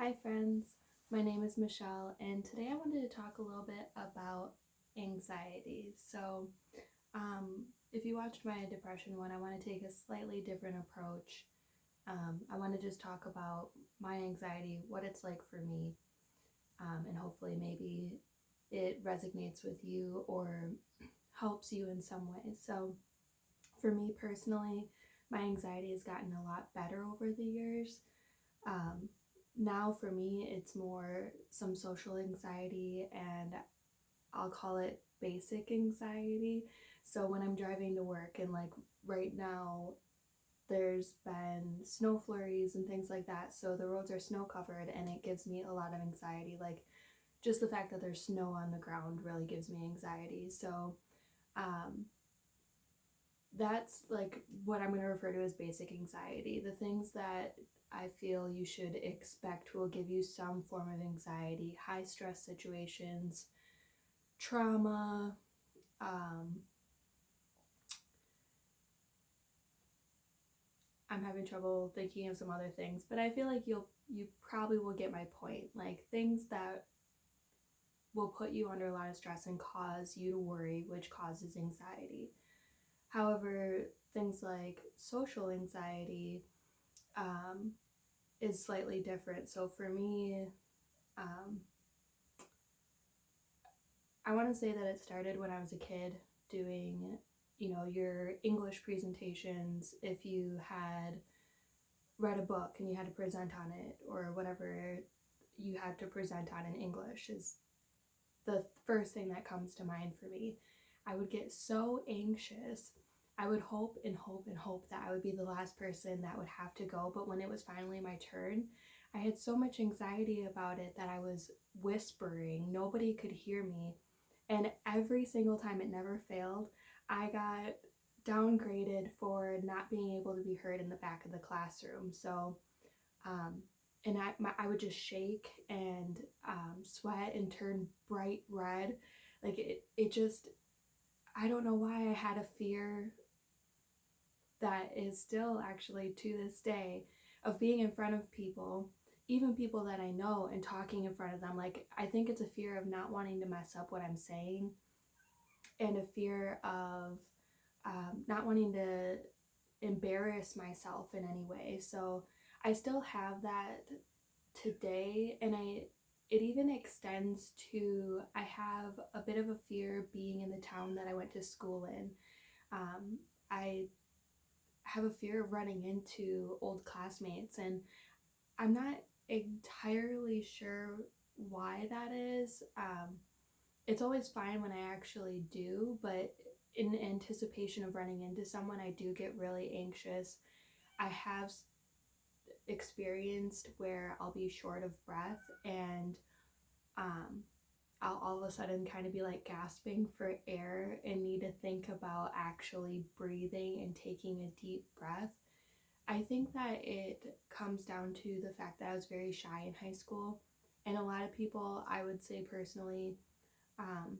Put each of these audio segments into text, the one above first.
Hi friends, my name is Michelle and today I wanted to talk a little bit about anxiety. If you watched my depression one, I want to take a slightly different approach. I want to just talk about my anxiety, what it's like for me, and hopefully maybe it resonates with you or helps you in some way. So for me personally, my anxiety has gotten a lot better over the years. Um, Now for me, it's more some social anxiety, and I'll call it basic anxiety. So when I'm driving to work, and like right now, there's been snow flurries and things like that. So the roads are snow covered, and it gives me a lot of anxiety. Like just the fact that there's snow on the ground really gives me anxiety. Um, that's like what I'm going to refer to as basic anxiety. The things that I feel you should expect will give you some form of anxiety: high stress situations, trauma, um, I'm having trouble thinking of some other things, but I feel like you probably will get my point. Like things that will put you under a lot of stress and cause you to worry, which causes anxiety. However, things like social anxiety, um, is slightly different. So for me, um, I want to say that it started when I was a kid doing, your English presentations. If you had read a book and you had to present on it, or whatever you had to present on in English, is the first thing that comes to mind for me. I would get so anxious. I would hope and hope and hope that I would be the last person that would have to go. But when it was finally my turn, I had so much anxiety about it that I was whispering. Nobody could hear me. And every single time, it never failed, I got downgraded for not being able to be heard in the back of the classroom. Um, and I would just shake and sweat and turn bright red. Like it just, I don't know why I had a fear that is still actually to this day of being in front of people, even people that I know, and talking in front of them. Like I think it's a fear of not wanting to mess up what I'm saying, and a fear of not wanting to embarrass myself in any way. So I still have that today, and it even extends to, I have a bit of a fear being in the town that I went to school in. I have a fear of running into old classmates, and I'm not entirely sure why that is. It's always fine when I actually do, but in anticipation of running into someone, I do get really anxious. I have experienced where I'll be short of breath, and um, I'll all of a sudden kind of be like gasping for air and need to think about actually breathing and taking a deep breath. I think that it comes down to the fact that I was very shy in high school, and a lot of people, I would say personally, um,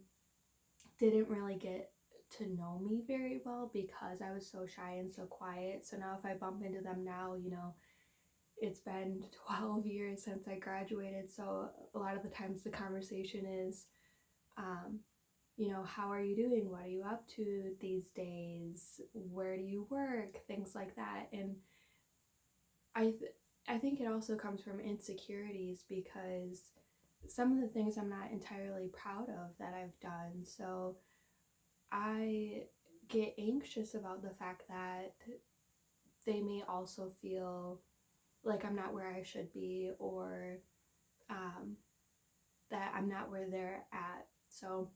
didn't really get to know me very well because I was so shy and so quiet. So now if I bump into them now, it's been 12 years since I graduated. So a lot of the times the conversation is, um, how are you doing? What are you up to these days? Where do you work? Things like that. And I think it also comes from insecurities, because some of the things I'm not entirely proud of that I've done. So I get anxious about the fact that they may also feel like I'm not where I should be, or um, that I'm not where they're at. So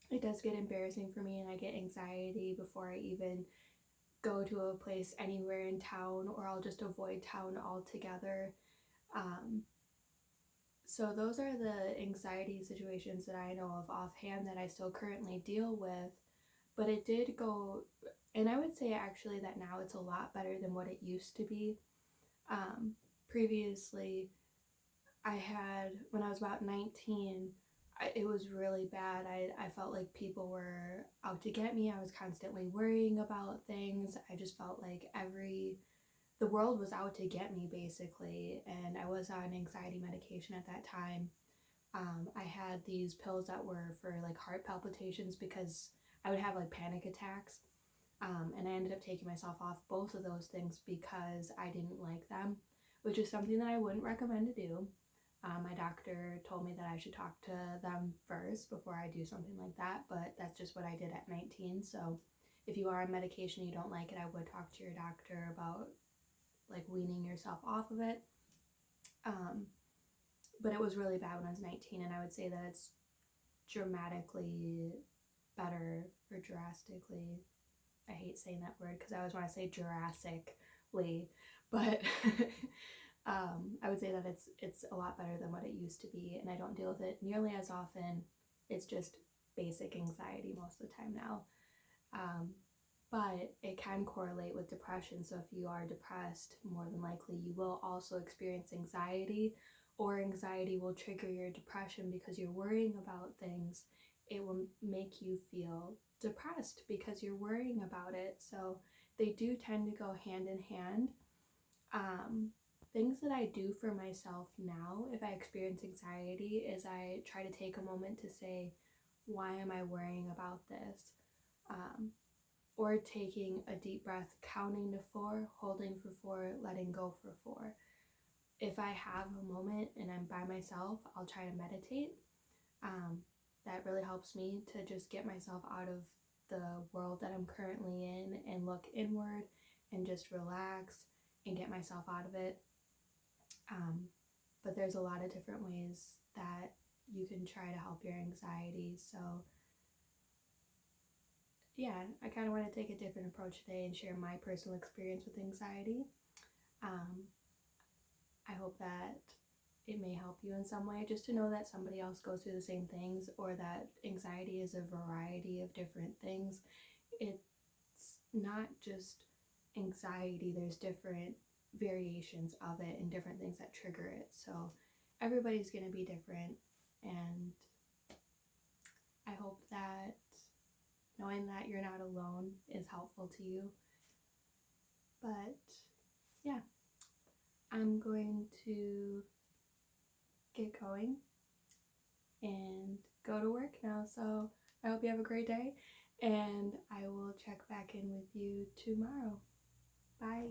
it does get embarrassing for me, and I get anxiety before I even go to a place anywhere in town, or I'll just avoid town altogether. Um, so those are the anxiety situations that I know of offhand that I still currently deal with. But it did go, and I would say actually that now it's a lot better than what it used to be. Previously, I had, when I was about 19, it was really bad. I felt like people were out to get me. I was constantly worrying about things. I just felt like the world was out to get me basically, and I was on anxiety medication at that time. I had these pills that were for like heart palpitations because I would have like panic attacks. And I ended up taking myself off both of those things because I didn't like them, which is something that I wouldn't recommend to do. My doctor told me that I should talk to them first before I do something like that, but that's just what I did at 19. So if you are on medication and you don't like it, I would talk to your doctor about like weaning yourself off of it. But it was really bad when I was 19, and I would say that it's dramatically better, or drastically, I hate saying that word because I always want to say Jurassically, but I would say that it's a lot better than what it used to be, and I don't deal with it nearly as often. It's just basic anxiety most of the time now. But it can correlate with depression. So if you are depressed, more than likely you will also experience anxiety, or anxiety will trigger your depression because you're worrying about things. It will make you feel depressed because you're worrying about it. So they do tend to go hand in hand. Things that I do for myself now if I experience anxiety is I try to take a moment to say, why am I worrying about this? Or taking a deep breath, counting to 4, holding for 4, letting go for 4. If I have a moment and I'm by myself, I'll try to meditate. That really helps me to just get myself out of the world that I'm currently in and look inward and just relax and get myself out of it. But there's a lot of different ways that you can try to help your anxiety. So yeah, I kind of want to take a different approach today and share my personal experience with anxiety. I hope that it may help you in some way, just to know that somebody else goes through the same things, or that anxiety is a variety of different things. It's not just anxiety, there's different variations of it and different things that trigger it. So everybody's going to be different, and I hope that knowing that you're not alone is helpful to you. But yeah, I'm going to get going and go to work now. So I hope you have a great day, and I will check back in with you tomorrow. Bye.